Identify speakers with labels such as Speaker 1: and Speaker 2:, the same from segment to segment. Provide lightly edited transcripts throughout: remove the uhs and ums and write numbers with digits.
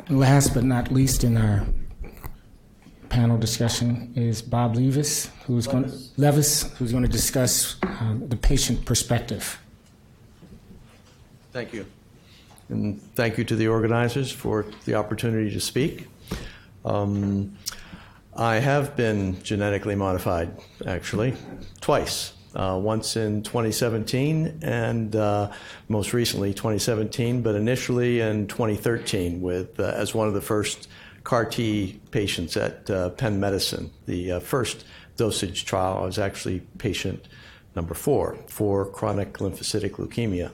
Speaker 1: Last but not least in our panel discussion is Bob Levis, who's going to discuss the patient perspective.
Speaker 2: Thank you. And thank you to the organizers for the opportunity to speak. I have been genetically modified, actually, twice. Once in 2017 and most recently 2017, but initially in 2013 with as one of the first CAR T patients at Penn Medicine. The first dosage trial, I was actually patient number 4 for chronic lymphocytic leukemia.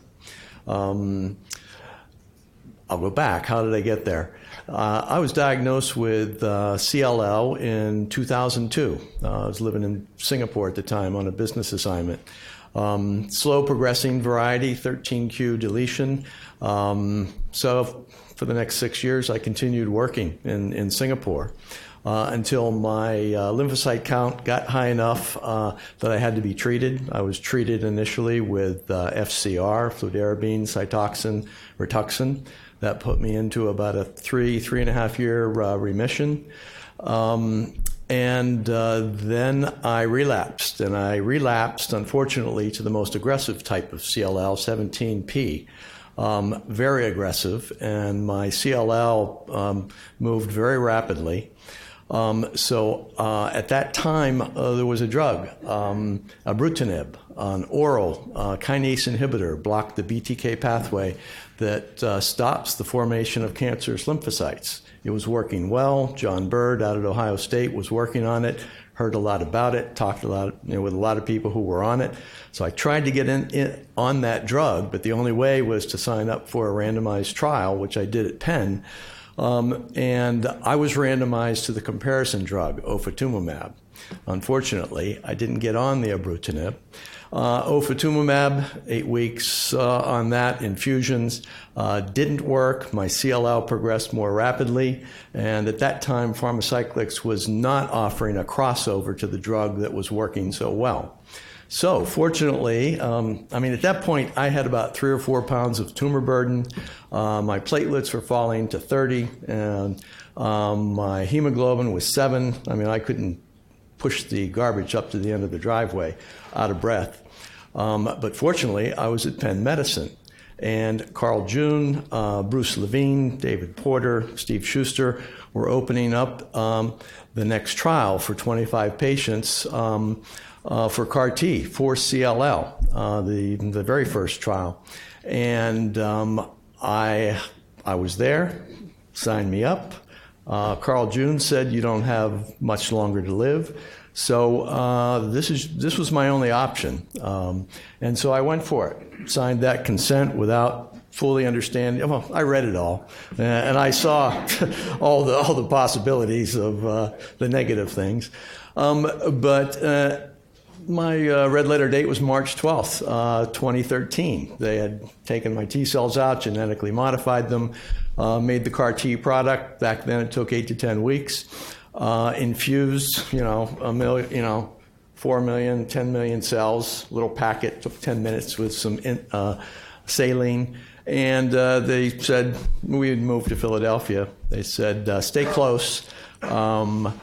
Speaker 2: I'll go back. How did I get there? I was diagnosed with CLL in 2002. I was living in Singapore at the time on a business assignment. Slow progressing variety, 13q deletion. So for the next 6 years, I continued working in Singapore until my lymphocyte count got high enough that I had to be treated. I was treated initially with FCR, fludarabine, Cytoxan, Rituxan. That put me into about a 3.5 year remission. And then I relapsed, and I relapsed, unfortunately, to the most aggressive type of CLL, 17P. Very aggressive, and my CLL moved very rapidly. So at that time, there was a drug, ibrutinib, an oral kinase inhibitor, blocked the BTK pathway that stops the formation of cancerous lymphocytes. It was working well. John Bird out at Ohio State was working on it, heard a lot about it, talked a lot with a lot of people who were on it. So I tried to get in on that drug, but the only way was to sign up for a randomized trial, which I did at Penn. And I was randomized to the comparison drug, ofatumumab. Unfortunately, I didn't get on the ibrutinib. Ofatumumab, 8 weeks on that, infusions, didn't work. My CLL progressed more rapidly. And at that time, Pharmacyclics was not offering a crossover to the drug that was working so well. So fortunately, at that point, I had about 3 or 4 pounds of tumor burden. My platelets were falling to 30, and my hemoglobin was 7. I couldn't push the garbage up to the end of the driveway out of breath. But fortunately, I was at Penn Medicine. And Carl June, Bruce Levine, David Porter, Steve Schuster were opening up the next trial for 25 patients for CAR T, for CLL, the very first trial. And I was there, signed me up. Carl June said, "You don't have much longer to live." So this was my only option. And so I went for it, signed that consent without fully understanding. Well, I read it all, and I saw all the possibilities of the negative things. But my red letter date was March 12th, 2013. They had taken my T cells out, genetically modified them, made the CAR T product. Back then it took 8 to 10 weeks. Infused, 4 million, 10 million cells, little packet, took 10 minutes with some saline. And they said, we had moved to Philadelphia. They said, stay close. You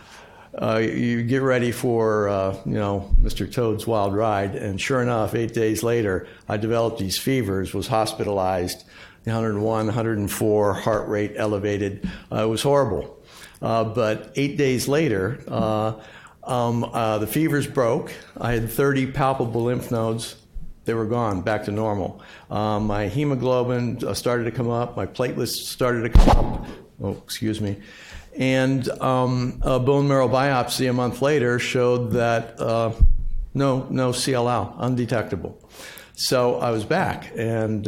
Speaker 2: get ready for, Mr. Toad's wild ride. And sure enough, 8 days later, I developed these fevers, was hospitalized, 101, 104, heart rate elevated. It was horrible. But 8 days later, the fevers broke. I had 30 palpable lymph nodes. They were gone, back to normal. My hemoglobin started to come up. My platelets started to come up. Oh, excuse me. And a bone marrow biopsy a month later showed that no CLL, undetectable. So I was back, and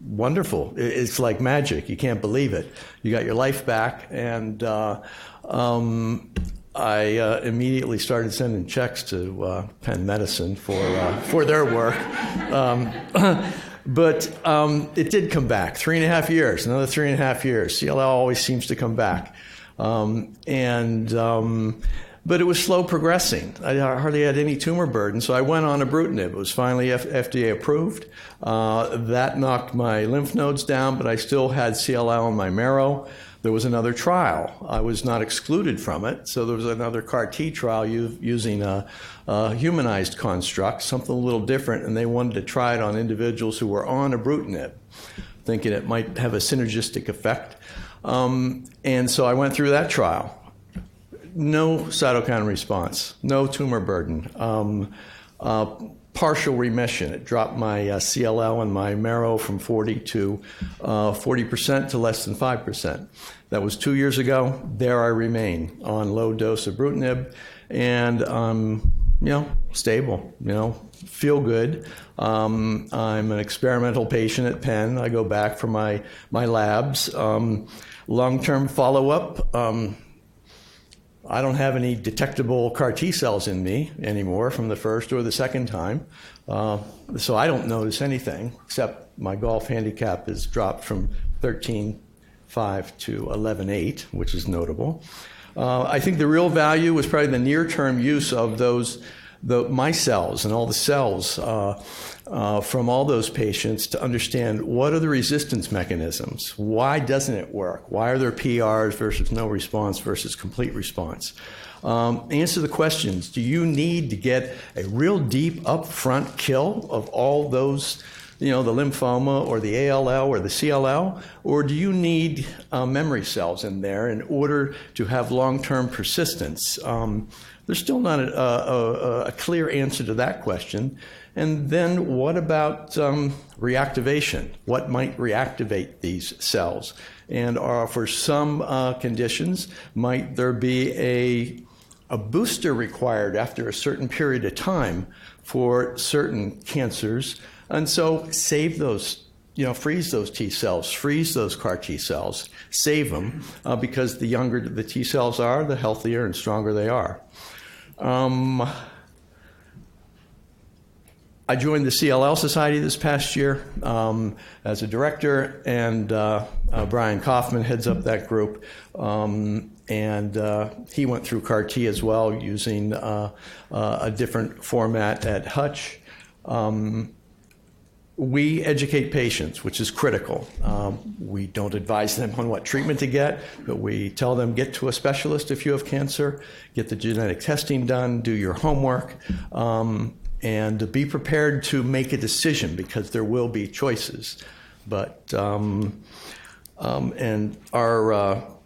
Speaker 2: wonderful. It's like magic. You can't believe it. You got your life back, and I immediately started sending checks to Penn Medicine for their work. But it did come back. 3.5 years, another 3.5 years. CLL always seems to come back. but it was slow progressing. I hardly had any tumor burden, so I went on ibrutinib. It was finally FDA approved. That knocked my lymph nodes down, but I still had CLL in my marrow. There was another trial. I was not excluded from it, so there was another CAR T trial using a humanized construct, something a little different, and they wanted to try it on individuals who were on ibrutinib, thinking it might have a synergistic effect. And so I went through that trial. No cytokine response, no tumor burden, partial remission. It dropped my CLL and my marrow from 40% to less than 5%. That was 2 years ago. There I remain on low dose ibrutinib, and stable. Feel good. I'm an experimental patient at Penn. I go back for my labs. Long-term follow-up. I don't have any detectable CAR T cells in me anymore from the first or the second time. So I don't notice anything, except my golf handicap has dropped from 13.5 to 11.8, which is notable. I think the real value was probably the near-term use of my cells and all the cells from all those patients to understand what are the resistance mechanisms. Why doesn't it work? Why are there PRs versus no response versus complete response? Answer the questions. Do you need to get a real deep upfront kill of all those, the lymphoma or the ALL or the CLL? Or do you need memory cells in there in order to have long-term persistence? There's still not a clear answer to that question. And then what about reactivation? What might reactivate these cells? And for some conditions, might there be a booster required after a certain period of time for certain cancers? And so save those, freeze those T cells, freeze those CAR T cells, save them, because the younger the T cells are, the healthier and stronger they are. I joined the CLL Society this past year as a director, and Brian Kaufman heads up that group. And he went through CAR T as well, using a different format at Hutch. We educate patients, which is critical. We don't advise them on what treatment to get, but we tell them, get to a specialist if you have cancer, get the genetic testing done, do your homework, and be prepared to make a decision, because there will be choices. But and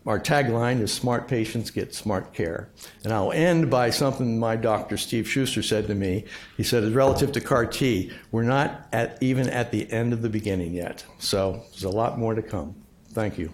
Speaker 2: our tagline is "Smart patients get smart care." And I'll end by something my doctor, Steve Schuster, said to me. He said, relative to CAR T, we're not even at the end of the beginning yet. So there's a lot more to come. Thank you.